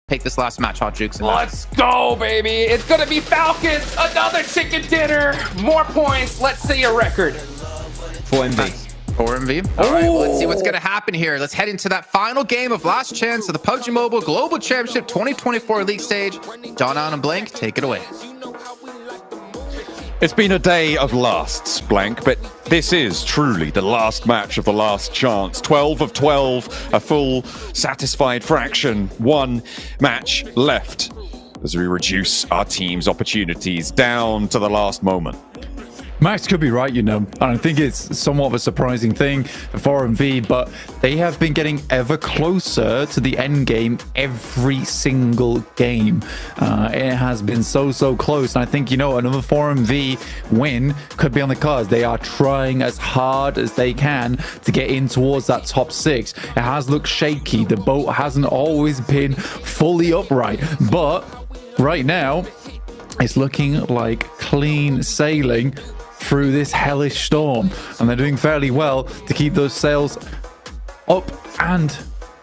Take this last match, Hot Jukes. Let's go, baby. It's going to be Falcons. Another chicken dinner. More points. Let's see a record. 4MV. 4MV. All right, well, let's see what's going to happen here. Let's head into that final game of last chance of the PUBG Mobile Global Championship 2024 League stage. John Allen and Blank, take it away. It's been a day of lasts, Blank, but this is truly the last match of the last chance. 12 of 12, a full satisfied fraction. One match left as we reduce our team's opportunities down to the last moment. Max could be right, you know. I think it's somewhat of a surprising thing for 4MV, but they have been getting ever closer to the end game every single game. It has been so close, and I think, you know, another 4MV win could be on the cards. They are trying as hard as they can to get in towards that top 6. It has looked shaky. The boat hasn't always been fully upright, but right now it's looking like clean sailing through this hellish storm, and they're doing fairly well to keep those sails up and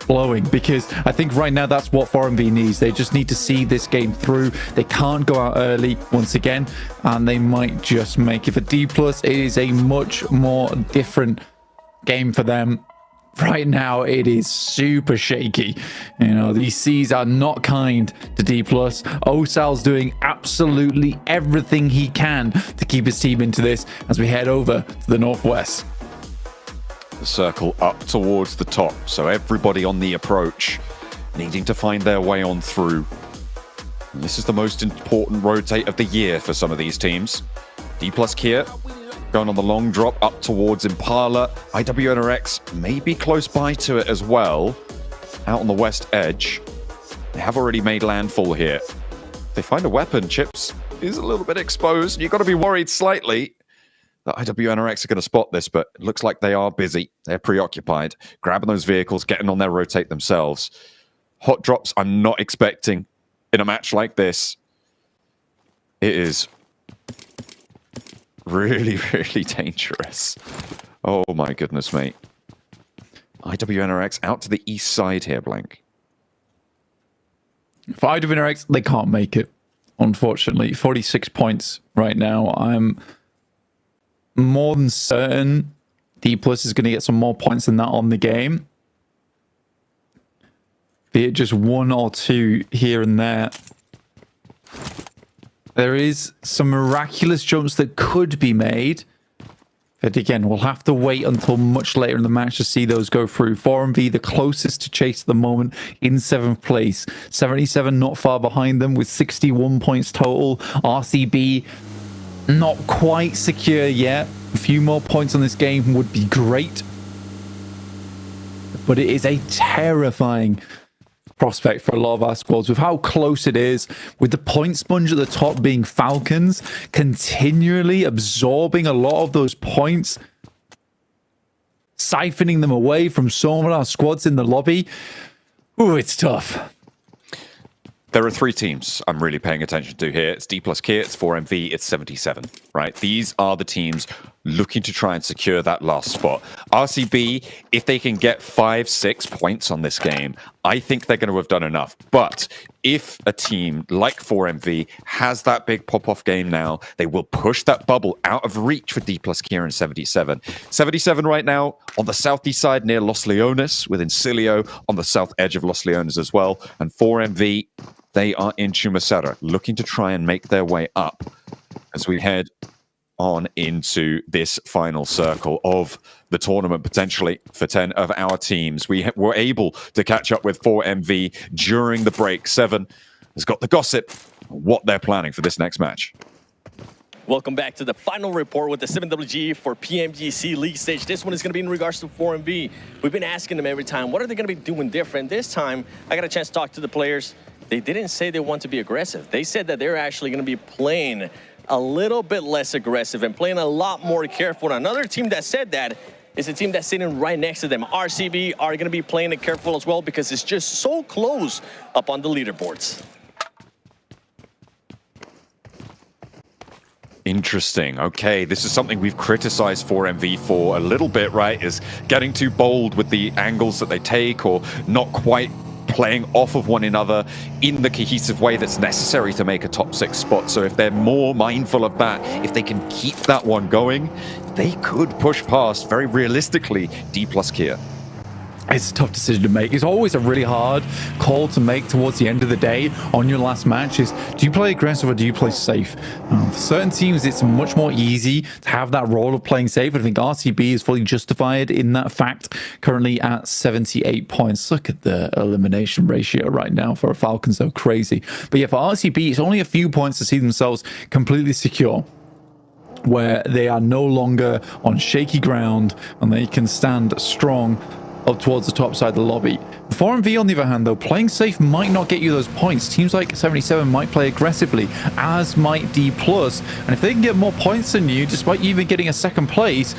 blowing, because I think right now that's what 4MV needs. They just need to see this game through. They can't go out early once again, and they might just make it. For Dplus, it is a much more different game for them. Right now, it is super shaky. You know, these seas are not kind to Dplus. Osal's doing absolutely everything he can to keep his team into this as we head over to the northwest. The circle up towards the top, so everybody on the approach needing to find their way on through. And this is the most important rotate of the year for some of these teams. Dplus KIA going on the long drop up towards Impala. IWNRX may be close by to it as well, out on the west edge. They have already made landfall here. If they find a weapon, Chips is a little bit exposed. You've got to be worried slightly that IWNRX are going to spot this, but it looks like they are busy. They're preoccupied, grabbing those vehicles, getting on their rotate themselves. Hot drops I'm not expecting in a match like this. It is really dangerous. Oh my goodness, mate. IWNRX out to the east side here, Blank. For IWNRX, they can't make it, unfortunately. 46 points right now. I'm more than certain Dplus is going to get some more points than that on the game. Be it just 1 or 2 here and there. There is some miraculous jumps that could be made. But again, we'll have to wait until much later in the match to see those go through. 4MV, the closest to chase at the moment, in 7th place. 77 not far behind them with 61 points total. RCB not quite secure yet. A few more points on this game would be great. But it is a terrifying prospect for a lot of our squads with how close it is, with the point sponge at the top being Falcons, continually absorbing a lot of those points, siphoning them away from some of our squads in the lobby. Ooh, it's tough. There are 3 teams I'm really paying attention to here. It's Dplus KIA, it's 4MV, it's 77, right? These are the teams looking to try and secure that last spot. RCB, if they can get 5-6 points on this game, I think they're going to have done enough. But if a team like 4MV has that big pop-off game now, they will push that bubble out of reach for Dplus KIA and 77. 77 right now on the southeast side near Los Leones, with INSILIO on the south edge of Los Leones as well. And 4MV, they are in Chumacera, looking to try and make their way up as we head on into this final circle of the tournament, potentially for 10 of our teams. We were able to catch up with 4MV during the break. 7 has got the gossip on what they're planning for this next match. Welcome back to the final report with the 7WG for PMGC League Stage. This one is going to be in regards to 4MV. We've been asking them every time, what are they going to be doing different? This time, I got a chance to talk to the players. They didn't say they want to be aggressive. They said that they're actually going to be playing a little bit less aggressive and playing a lot more careful. Another team that said that is a team that's sitting right next to them. RCB are going to be playing it careful as well because it's just so close up on the leaderboards. Interesting. Okay, this is something we've criticized 4MV for a little bit, right? Is getting too bold with the angles that they take, or not quite playing off of one another in the cohesive way that's necessary to make a top 6 spot. So if they're more mindful of that, if they can keep that one going, they could push past, very realistically, Dplus KIA. It's a tough decision to make. It's always a really hard call to make towards the end of the day on your last match is, do you play aggressive or do you play safe? For certain teams, it's much more easy to have that role of playing safe. I think RCB is fully justified in that fact, currently at 78 points. Look at the elimination ratio right now for Falcons, so crazy. But yeah, for RCB, it's only a few points to see themselves completely secure, where they are no longer on shaky ground and they can stand strong up towards the top side of the lobby. 4MV, on the other hand, though, playing safe might not get you those points. Teams like 77 might play aggressively, as might Dplus. And if they can get more points than you, despite you even getting a second place,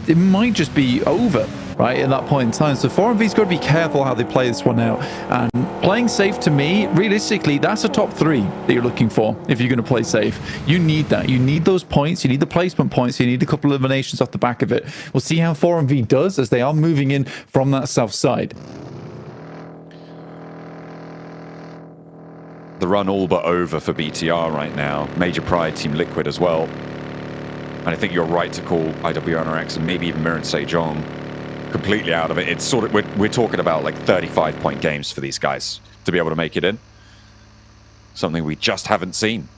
it might just be over, right, at that point in time. So 4MV's got to be careful how they play this one out. And playing safe, to me, realistically, that's a top 3 that you're looking for if you're going to play safe. You need that. You need those points. You need the placement points. You need a couple of eliminations off the back of it. We'll see how 4MV does as they are moving in from that south side. The run all but over for BTR right now. Major Pride, Team Liquid as well. And I think you're right to call IWNRX and maybe even MIRAEN SEJONG completely out of it. It's sort of, we're talking about like 35-point games for these guys to be able to make it in. Something we just haven't seen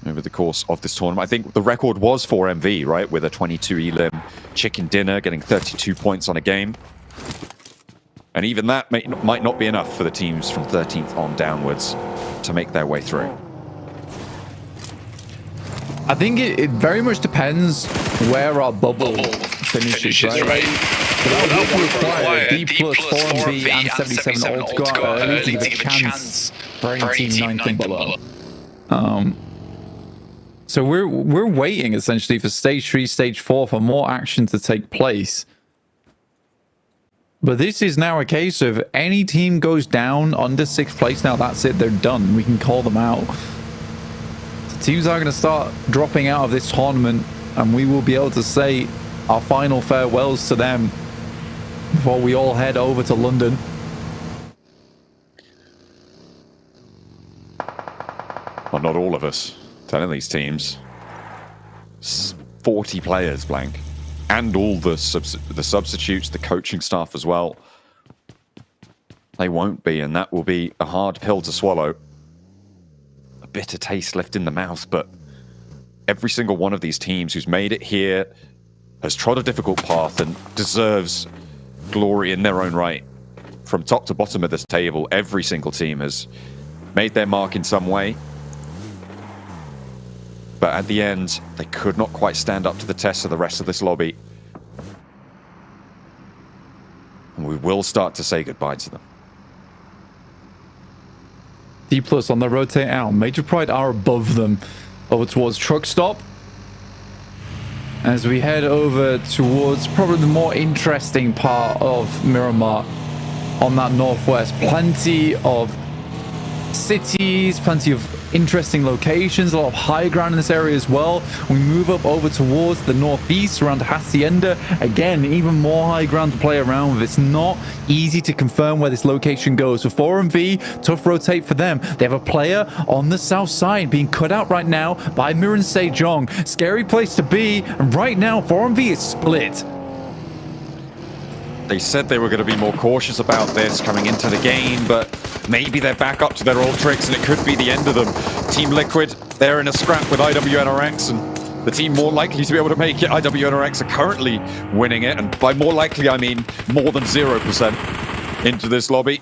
over the course of this tournament. I think the record was 4MV, right? With a 22 elim chicken dinner, getting 32 points on a game. And even that might not be enough for the teams from 13th on downwards to make their way through. I think it very much depends where our bubble finishes, right? That would require Dplus, 4MV, and 77 all to go out early to give a chance for any team 9th and below. So we're waiting essentially for stage 3, stage 4 for more action to take place. But this is now a case of any team goes down under 6th place, now that's it, they're done. We can call them out. Teams are going to start dropping out of this tournament, and we will be able to say our final farewells to them before we all head over to London. Well, not all of us. Telling these teams, 40 players blank, and all the substitutes, the coaching staff as well. They won't be, and that will be a hard pill to swallow. Bitter taste left in the mouth, but every single one of these teams who's made it here has trod a difficult path and deserves glory in their own right. From top to bottom of this table, every single team has made their mark in some way. But at the end, they could not quite stand up to the test of the rest of this lobby. And we will start to say goodbye to them. Dplus on the rotate out. Major Pride are above them over towards Truck Stop. As we head over towards probably the more interesting part of Miramar on that northwest. Plenty of cities, plenty of interesting locations, a lot of high ground in this area as well. We move up over towards the northeast around Hacienda. Again, even more high ground to play around with. It's not easy to confirm where this location goes. So 4MV, tough rotate for them. They have a player on the south side being cut out right now by MIRAEN SEJONG. Scary place to be. And right now, 4MV is split. They said they were going to be more cautious about this coming into the game, but maybe they're back up to their old tricks and it could be the end of them. Team Liquid, they're in a scrap with IWNRX, and the team more likely to be able to make it, IWNRX are currently winning it, and by more likely I mean more than 0% into this lobby.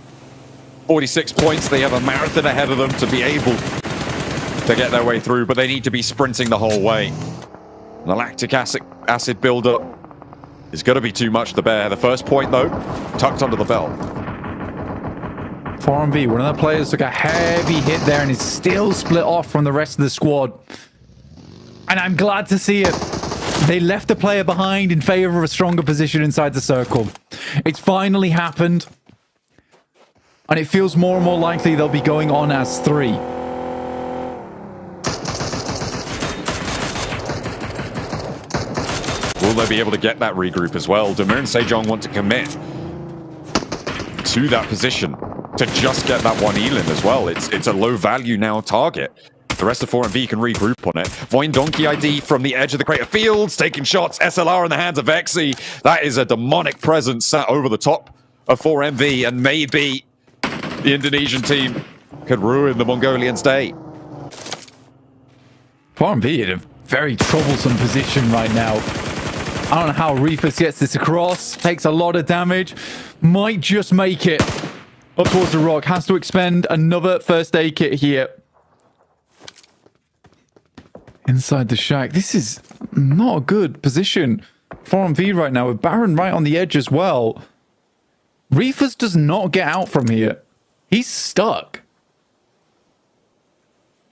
46 points, they have a marathon ahead of them to be able to get their way through, but they need to be sprinting the whole way. And the lactic acid buildup is going to be too much to bear. The first point, though, tucked under the belt. 4MV, one of the players took a heavy hit there and is still split off from the rest of the squad. And I'm glad to see it. They left the player behind in favor of a stronger position inside the circle. It's finally happened. And it feels more and more likely they'll be going on as 3. Will they be able to get that regroup as well? Do MIRAEN SEJONG want to commit to that position to just get that one Elin as well. It's a low value now target. The rest of 4MV can regroup on it. VOIN Donkey ID from the edge of the crater fields, taking shots. SLR in the hands of Vexy. That is a demonic presence sat over the top of 4MV, and maybe the Indonesian team could ruin the Mongolians' day. 4MV in a very troublesome position right now. I don't know how Reefus gets this across. Takes a lot of damage. Might just make it. Up towards the rock. Has to expend another first aid kit here. Inside the shack. This is not a good position. 4MV right now with Baron right on the edge as well. Reefus does not get out from here. He's stuck.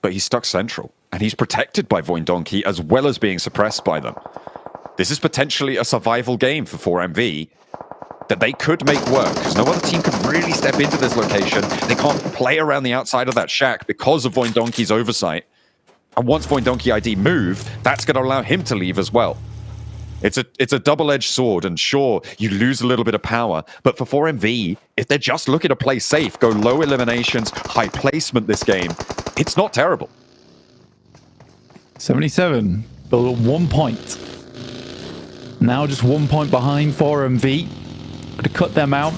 But he's stuck central. And he's protected by VOIN Donkey as well as being suppressed by them. This is potentially a survival game for 4MV that they could make work, because no other team can really step into this location. They can't play around the outside of that shack because of VOIN Donkey's oversight. And once VOIN Donkey ID move, that's going to allow him to leave as well. It's a double-edged sword, and sure, you lose a little bit of power, but for 4MV, if they're just looking to play safe, go low eliminations, high placement this game, it's not terrible. 77, but 1 point. Now just 1 point behind 4MV. Going to cut them out.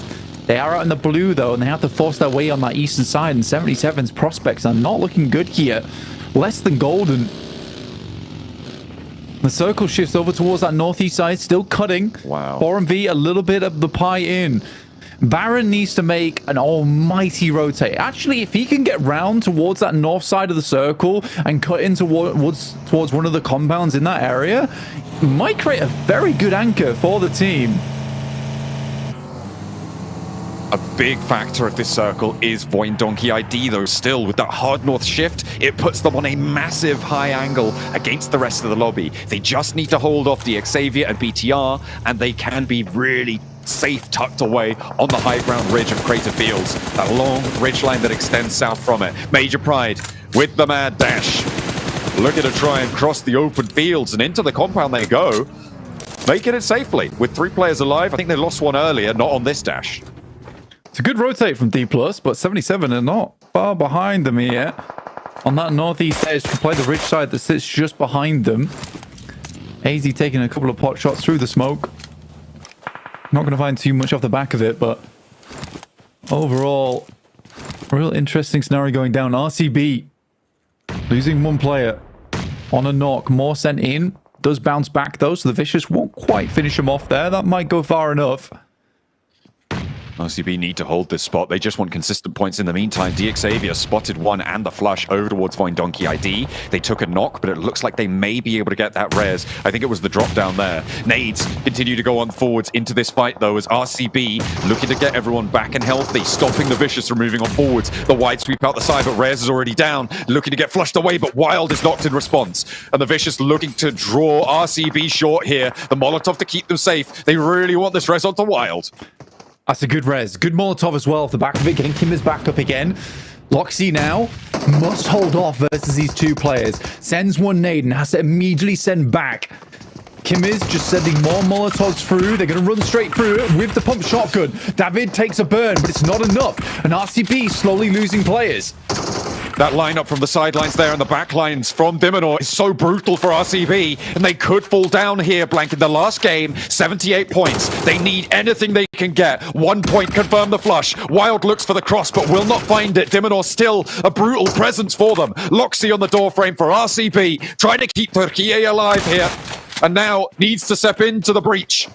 They are out in the blue, though, and they have to force their way on that eastern side, and 77's prospects are not looking good here. Less than golden. The circle shifts over towards that northeast side, still cutting. Wow. 4MV, a little bit of the pie in. Baron needs to make an almighty rotate. Actually, if he can get round towards that north side of the circle and cut in towards one of the compounds in that area, might create a very good anchor for the team. A big factor of this circle is VOIN Donkey ID, though, still. With that hard north shift, it puts them on a massive high angle against the rest of the lobby. They just need to hold off the Xavier and BTR, and they can be really safe tucked away on the high ground ridge of Crater Fields. That long ridge line that extends south from it. Major Pride with the mad dash. Looking to try and cross the open fields, and into the compound they go. Making it safely with 3 players alive. I think they lost one earlier, not on this dash. It's a good rotate from Dplus, but 77 are not far behind them here. On that northeast edge, to play the ridge side that sits just behind them. AZ taking a couple of pot shots through the smoke. Not going to find too much off the back of it, but overall, a real interesting scenario going down. RCB losing 1 player on a knock. More sent in. Does bounce back though, so the Vicious won't quite finish him off there. That might go far enough. RCB need to hold this spot. They just want consistent points in the meantime. DXavier spotted one and the flush over towards VOIN Donkey ID. They took a knock, but it looks like they may be able to get that res. I think it was the drop down there. Nades continue to go on forwards into this fight, though, as RCB looking to get everyone back and healthy, stopping the Vicious from moving on forwards. The wide sweep out the side, but Rez is already down, looking to get flushed away, but Wild is knocked in response. And the Vicious looking to draw RCB short here. The Molotov to keep them safe. They really want this res onto Wild. That's a good res. Good Molotov as well off the back of it, getting Kimmer's back up again. Loxy now must hold off versus these 2 players. Sends 1 nade and has to immediately send back. Kimmer's just sending more Molotovs through. They're going to run straight through it with the pump shotgun. David takes a burn, but it's not enough. And RCB slowly losing players. That lineup from the sidelines there and the back lines from Diminor is so brutal for RCB, and they could fall down here, blank in the last game. 78 points. They need anything they can get. 1 point, confirm the flush. Wild looks for the cross, but will not find it. Diminor still a brutal presence for them. Loxy on the doorframe for RCB, trying to keep Turkey alive here, and now needs to step into the breach.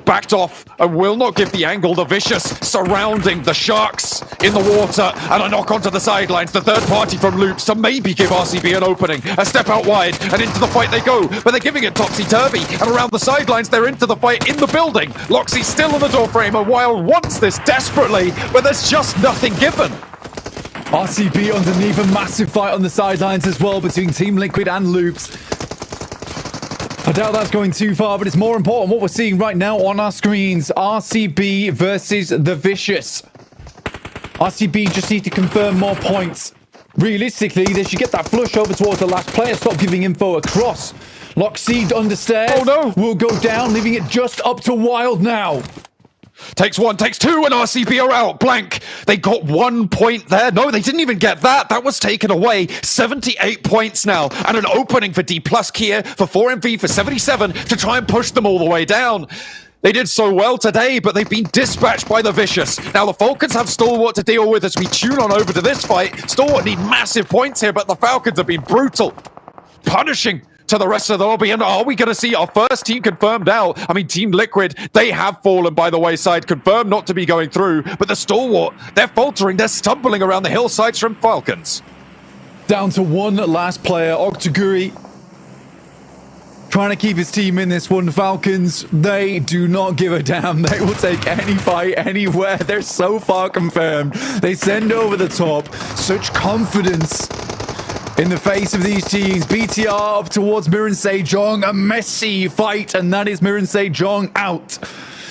Backed off and will not give the angle. The Vicious surrounding the Sharks in the water, and a knock onto the sidelines. The third party from Loops to maybe give RCB an opening. A step out wide and into the fight they go, but they're giving it topsy-turvy, and around the sidelines they're into the fight in the building. Loxy still on the doorframe, and Wild wants this desperately, but there's just nothing given. RCB underneath, a massive fight on the sidelines as well between Team Liquid and Loops. I doubt that's going too far, but it's more important what we're seeing right now on our screens. RCB versus the Vicious. RCB just need to confirm more points. Realistically, they should get that flush over towards the last player. Stop giving info across. Loxy understairs. Oh no! Will go down, leaving it just up to Wild now. Takes one, takes two, and RCB are out. Blank. They got 1 point there. No, they didn't even get that. That was taken away. 78 points now, and an opening for Dplus KIA for 4MV for 77 to try and push them all the way down. They did so well today, but they've been dispatched by the Vicious. Now the Falcons have Stalwart to deal with as we tune on over to this fight. Stalwart need massive points here, but the Falcons have been brutal. Punishing to the rest of the lobby. And are we going to see our first team confirmed out? I mean, Team Liquid, they have fallen by the wayside, confirmed not to be going through. But the Stalwart, they're faltering, they're stumbling around the hillsides from Falcons. Down to one last player, Octaguri. Trying to keep his team in this one. Falcons, they do not give a damn. They will take any fight anywhere. They're so far confirmed. They send over the top. Such confidence in the face of these teams. BTR up towards MIRAEN SEJONG. A messy fight, and that is MIRAEN SEJONG out.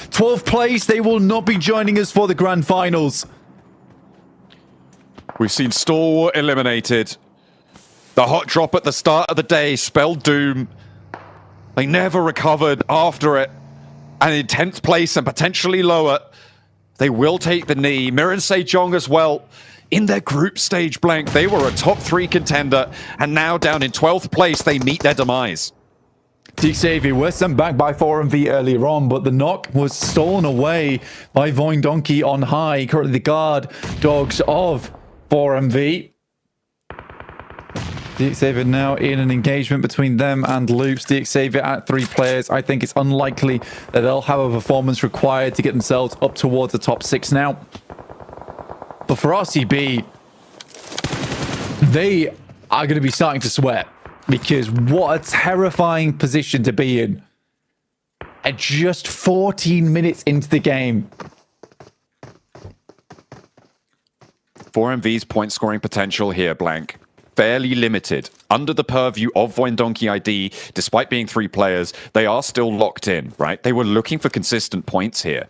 12th place. They will not be joining us for the grand finals. We've seen Stalwart eliminated. The hot drop at the start of the day spelled doom. They never recovered after it. And in 10th place and potentially lower, they will take the knee. MIRAEN SEJONG as well. In their group stage, Blank, they were a top 3 contender. And now down in 12th place, they meet their demise. Xavier was sent back by 4MV earlier on, but the knock was stolen away by VOIN Donkey on high. Currently the guard dogs of 4MV. Xavier now in an engagement between them and Loops. Xavier at 3 players. I think it's unlikely that they'll have a performance required to get themselves up towards the top 6 now. But for RCB, they are going to be starting to sweat, because what a terrifying position to be in at just 14 minutes into the game. 4MV's point scoring potential here, Blank, fairly limited. Under the purview of VOIN Donkey ID, despite being 3 players, they are still locked in, right? They were looking for consistent points here.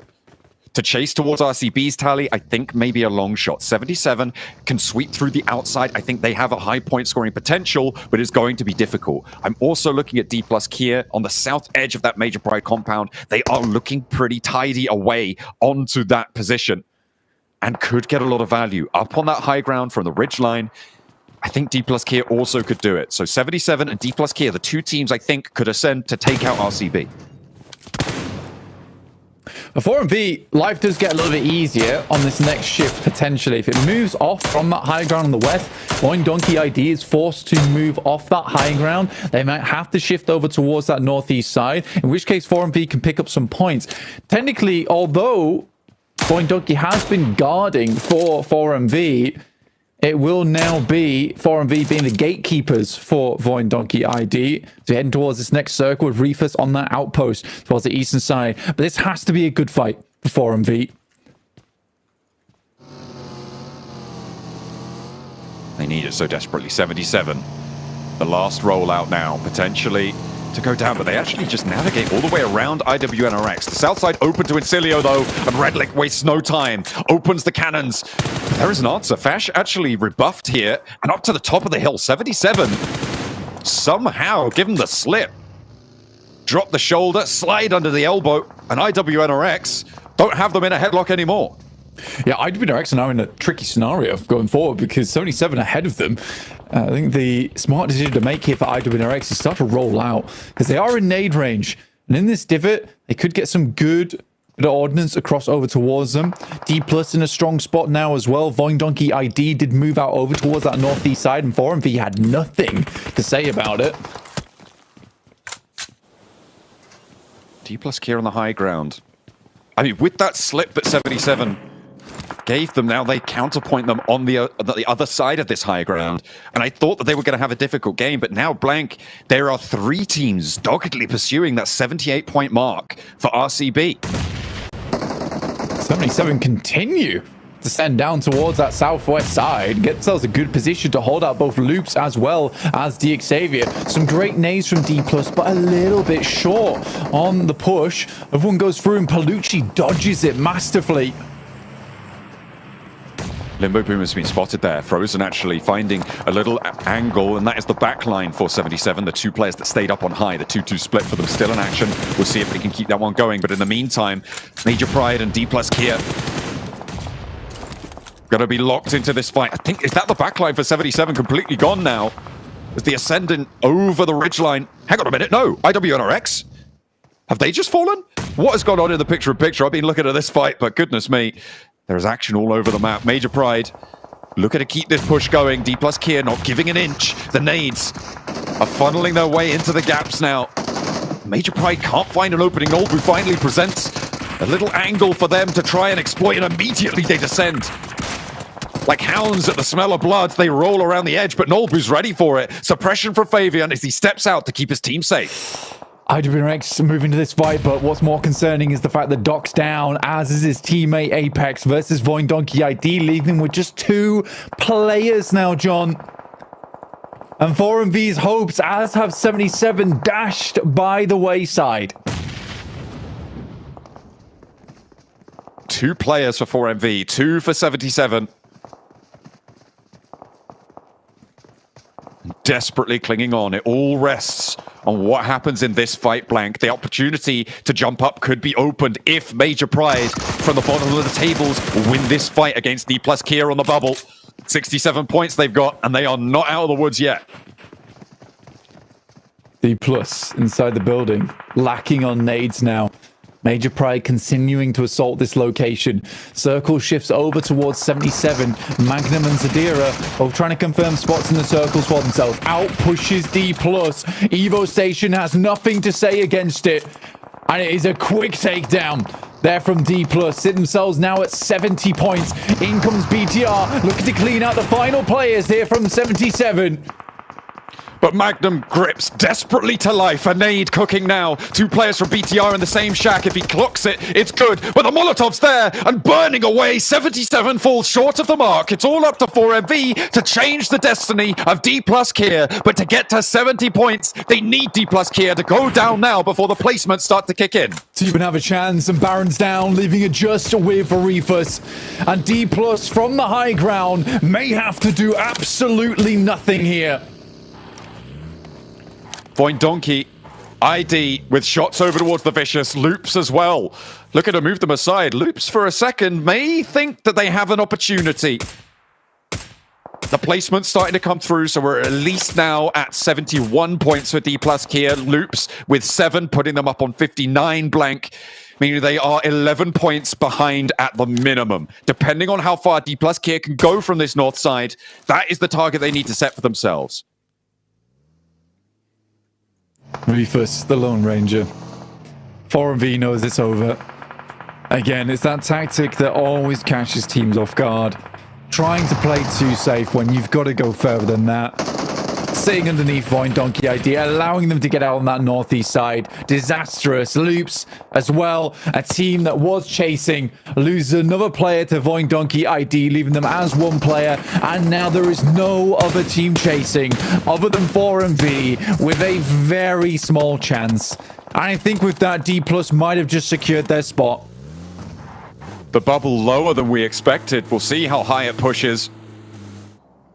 To chase towards RCB's tally, I think maybe a long shot. 77 can sweep through the outside. I think they have a high point scoring potential, but it's going to be difficult. I'm also looking at Dplus KIA on the south edge of that Major Pride compound. They are looking pretty tidy away onto that position and could get a lot of value. Up on that high ground from the ridge line, I think Dplus KIA also could do it. So 77 and Dplus KIA, the 2 teams I think could ascend to take out RCB. For 4MV, life does get a little bit easier on this next shift, potentially. If it moves off from that high ground on the west, VOIN Donkey ID is forced to move off that high ground. They might have to shift over towards that northeast side, in which case 4MV can pick up some points. Technically, although VOIN Donkey has been guarding for 4MV, it will now be 4MV being the gatekeepers for VOIN Donkey ID. So heading towards this next circle with Reefus on that outpost towards the eastern side. But this has to be a good fight for 4MV. They need it so desperately. 77. The last rollout now, potentially to go down, but they actually just navigate all the way around IWNRX. The south side open to INSILIO though, and Redlick wastes no time. Opens the cannons. There is an answer. Fash actually rebuffed here, and up to the top of the hill. 77. Somehow give him the slip. Drop the shoulder, slide under the elbow, and IWNRX don't have them in a headlock anymore. Yeah, IWNRX are now in a tricky scenario going forward, because 77 ahead of them. I think the smart decision to make here for IWNRX is start to roll out, because they are in nade range. And in this divot, they could get some good ordnance across over towards them. Dplus in a strong spot now as well. VOIN Donkey ID did move out over towards that northeast side, and 4MV had nothing to say about it. Dplus KIA on the high ground. I mean, with that slip that 77 gave them, now they counterpoint them on the other side of this high ground. And I thought that they were going to have a difficult game, but now, Blank, there are 3 teams doggedly pursuing that 78-point mark for RCB. 77 continue to send down towards that southwest side, get themselves a good position to hold out both Loops as well as Xavier. Some great nades from Dplus, but a little bit short on the push. Everyone goes through, and Palucci dodges it masterfully. Limbo Boom has been spotted there. Frozen actually finding a little angle, and that is the backline for 77. The two players that stayed up on high, the 2-2 split for them still in action. We'll see if they can keep that one going. But in the meantime, Major Pride and Dplus KIA gonna be locked into this fight. I think, is that the backline for 77 completely gone now? Is the Ascendant over the ridgeline? Hang on a minute, no, IWNRX? Have they just fallen? What has gone on in the picture-in-picture? I've been looking at this fight, but goodness me, there's action all over the map. Major Pride looking to keep this push going. Dplus KIA not giving an inch. The nades are funneling their way into the gaps now. Major Pride can't find an opening. Nolbu finally presents a little angle for them to try and exploit, and immediately they descend. Like hounds at the smell of blood, they roll around the edge, but Nolbu's ready for it. Suppression from Fabian as he steps out to keep his team safe. IWNRX moving to this fight, but what's more concerning is the fact that Doc's down, as is his teammate Apex versus VOIN Donkey ID, leaving him with just 2 players now, John. And 4MV's hopes, as have 77, dashed by the wayside. 2 players for 4MV, 2 for 77. Desperately clinging on. It all rests on what happens in this fight, Blank. The opportunity to jump up could be opened if Major Pride from the bottom of the tables win this fight against Dplus KIA on the bubble. 67 points they've got, and they are not out of the woods yet. Dplus inside the building, lacking on nades now. Major Pride continuing to assault this location. Circle shifts over towards 77. Magnum and Zadira both trying to confirm spots in the circles for themselves. Out pushes Dplus. Evo Station has nothing to say against it. And it is a quick takedown there from Dplus. Sit themselves now at 70 points. In comes BTR, looking to clean out the final players here from 77. But Magnum grips desperately to life. A nade cooking now. 2 players from BTR in the same shack. If he clocks it, it's good. But the Molotov's there and burning away. 77 falls short of the mark. It's all up to 4MV to change the destiny of Dplus KIA. But to get to 70 points, they need Dplus KIA to go down now before the placements start to kick in. To even have a chance, and Baron's down, leaving it just with Reefus. And Dplus from the high ground may have to do absolutely nothing here. VOIN Donkey ID with shots over towards the Vicious. Loops as well. Looking to move them aside. Loops for a second may think that they have an opportunity. The placement's starting to come through, so we're at least now at 71 points for Dplus KIA. Loops with 7, putting them up on 59 Blank. Meaning they are 11 points behind at the minimum. Depending on how far Dplus KIA can go from this north side, that is the target they need to set for themselves. Reefus, the Lone Ranger. 4MV knows it's over. Again, it's that tactic that always catches teams off guard. Trying to play too safe when you've got to go further than that. Sitting underneath VOIN Donkey ID, allowing them to get out on that northeast side. Disastrous. Loops as well. A team that was chasing loses another player to VOIN Donkey ID, leaving them as 1 player. And now there is no other team chasing other than 4MV with a very small chance. And I think with that, Dplus might have just secured their spot. The bubble lower than we expected. We'll see how high it pushes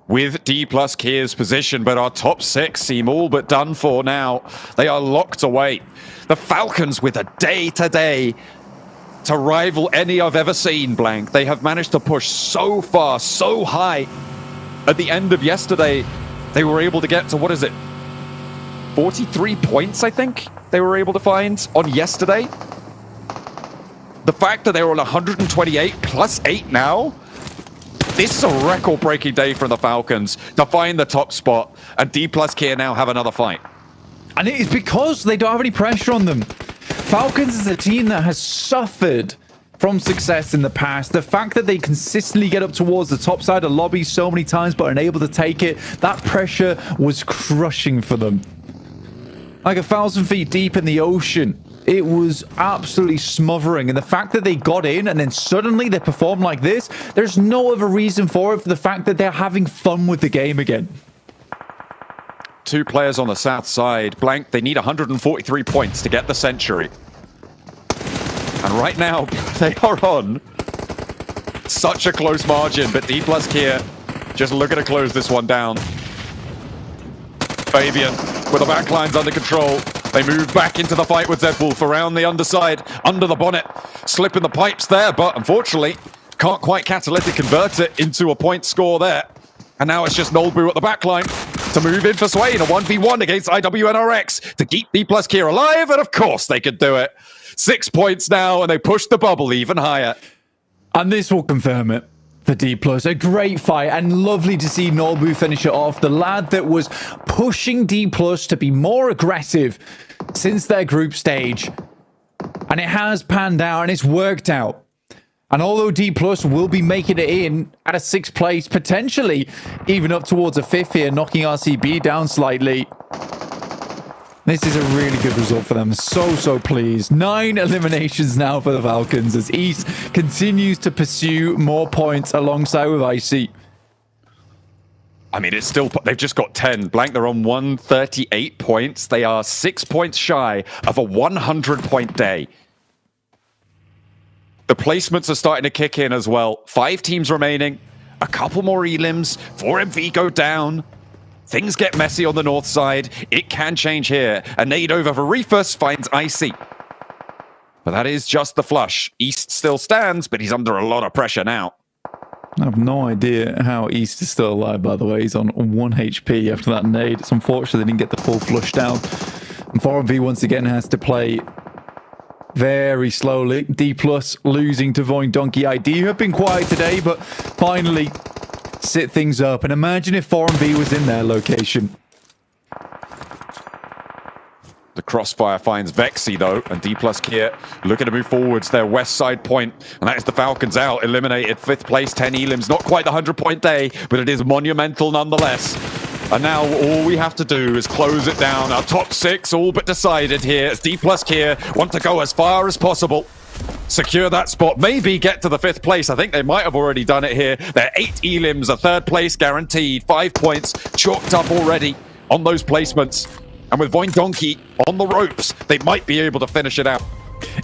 with Dplus KIA's position, but our top 6 seem all but done for now. They are locked away. The Falcons with a day today to rival any I've ever seen, Blank. They have managed to push so far, so high. At the end of yesterday, they were able to get to, what is it? 43 points, I think, they were able to find on yesterday. The fact that they were on 128 plus 8 now, this is a record-breaking day for the Falcons to find the top spot, and Dplus KIA now have another fight. And it is because they don't have any pressure on them. Falcons is a team that has suffered from success in the past. The fact that they consistently get up towards the top side of lobbies so many times but are unable to take it, that pressure was crushing for them. Like 1,000 feet deep in the ocean. It was absolutely smothering, and the fact that they got in and then suddenly they performed like this, there's no other reason for it for the fact that they're having fun with the game again. 2 players on the south side. Blank, they need 143 points to get the century. And right now, they are on such a close margin, but Dplus KIA just looking to close this one down. Fabian with the backlines under control. They move back into the fight with Zedwolf around the underside, under the bonnet, slipping the pipes there, but unfortunately can't quite catalytic convert it into a point score there. And now it's just Nolbu at the backline to move in for Swain, a 1v1 against IWNRX to keep Dplus KIA alive, and of course they could do it. 6 points now, and they push the bubble even higher. And this will confirm it for Dplus. A great fight, and lovely to see Nolbu finish it off. The lad that was pushing Dplus to be more aggressive since their group stage. And it has panned out, and it's worked out. And although Dplus will be making it in at a 6th place, potentially even up towards a 5th here, knocking RCB down slightly. This is a really good result for them. So pleased. 9 eliminations now for the Falcons as East continues to pursue more points alongside with Icy. I mean, it's still, they've just got 10. Blank, they're on 138 points. They are 6 points shy of a 100-point day. The placements are starting to kick in as well. 5 teams remaining. A couple more elims. 4MV go down. Things get messy on the north side. It can change here. A nade over for Reefus finds Icy. But that is just the flush. East still stands, but he's under a lot of pressure now. I have no idea how East is still alive, by the way. He's on 1 HP after that nade. It's unfortunate they didn't get the full flush down. And 4MV once again has to play very slowly. Dplus losing to VOIN Donkey ID, who have been quiet today, but finally sit things up. And imagine if 4MV was in their location. The crossfire finds Vexy, though, and Dplus KIA looking to move forwards. Their west side point, and that is the Falcons out. Eliminated 5th place, 10 elims. Not quite the 100-point day, but it is monumental nonetheless. And now all we have to do is close it down. Our top 6 all but decided here as Dplus KIA want to go as far as possible. Secure that spot, maybe get to the 5th place. I think they might have already done it here. They're 8 elims, a 3rd place guaranteed. 5 points chalked up already on those placements. And with VOIN Donkey on the ropes, they might be able to finish it out.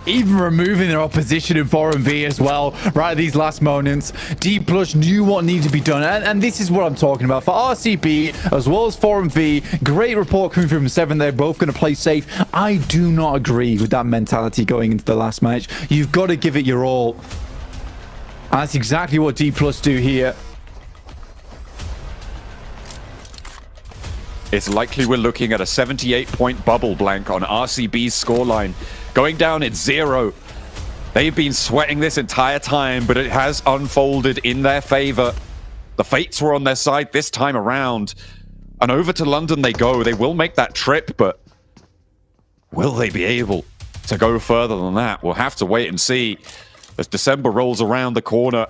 Even removing their opposition in 4MV as well, right at these last moments. Dplus knew what needed to be done, and this is what I'm talking about. For RCB, as well as 4MV, great report coming from 7. They're both going to play safe. I do not agree with that mentality going into the last match. You've got to give it your all. And that's exactly what Dplus do here. It's likely we're looking at a 78-point bubble blank on RCB's scoreline. Going down, it's 0. They've been sweating this entire time, but it has unfolded in their favor. The fates were on their side this time around. And over to London they go. They will make that trip, but will they be able to go further than that? We'll have to wait and see as December rolls around the corner.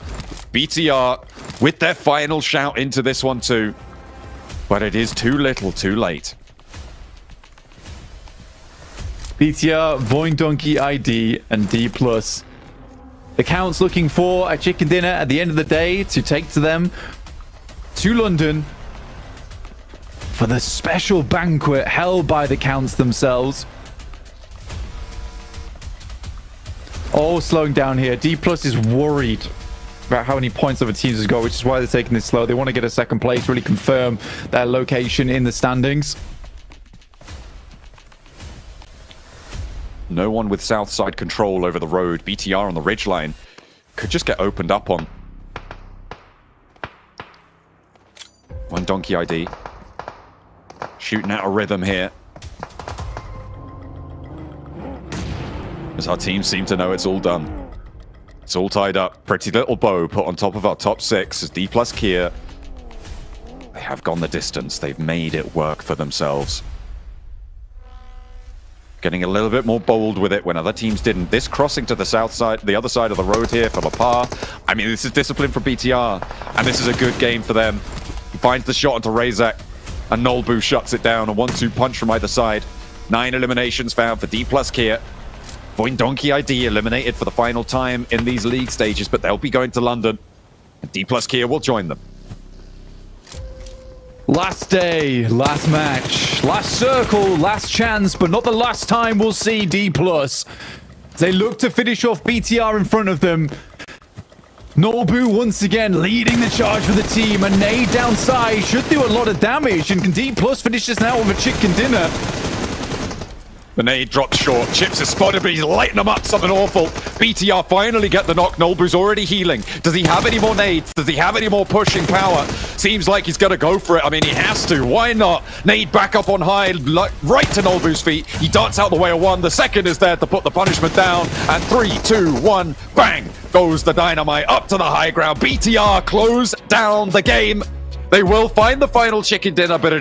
BTR with their final shout into this one too. But it is too little, too late. BTR, VOIN Donkey ID, and Dplus. The Count's looking for a chicken dinner at the end of the day to take to them to London for the special banquet held by the Counts themselves. All slowing down here. Dplus is worried about how many points other teams has got, which is why they're taking this slow. They want to get a 2nd place, really confirm their location in the standings. No one with south side control over the road. BTR on the ridgeline could just get opened up on. One Donkey ID. Shooting out a rhythm here. As our team seem to know it's all done. It's all tied up. Pretty little bow put on top of our top 6 as Dplus KIA. They have gone the distance. They've made it work for themselves. Getting a little bit more bold with it when other teams didn't. This crossing to the south side, the other side of the road here for Lapar. I mean, this is discipline for BTR, and this is a good game for them. He finds the shot onto Razak, and Nolbu shuts it down. A 1-2 punch from either side. 9 eliminations found for Dplus KIA. VOIN Donkey ID eliminated for the final time in these league stages, but they'll be going to London, and Dplus KIA will join them. Last day, last match, last circle, last chance, but not the last time we'll see Dplus. They look to finish off BTR in front of them. Nobu once again leading the charge for the team. A nade downside should do a lot of damage. And can Dplus finish this now with a chicken dinner? The nade drops short. Chips is spotted, but he's lighting them up something awful. BTR finally get the knock. Nobu's already healing. Does he have any more nades? Does he have any more pushing power? Seems like he's going to go for it. I mean, he has to. Why not? Nade back up on high, right to Nobu's feet. He darts out the way of one. The second is there to put the punishment down. And 3, 2, 1, bang, goes the dynamite up to the high ground. BTR close down the game. They will find the final chicken dinner, but it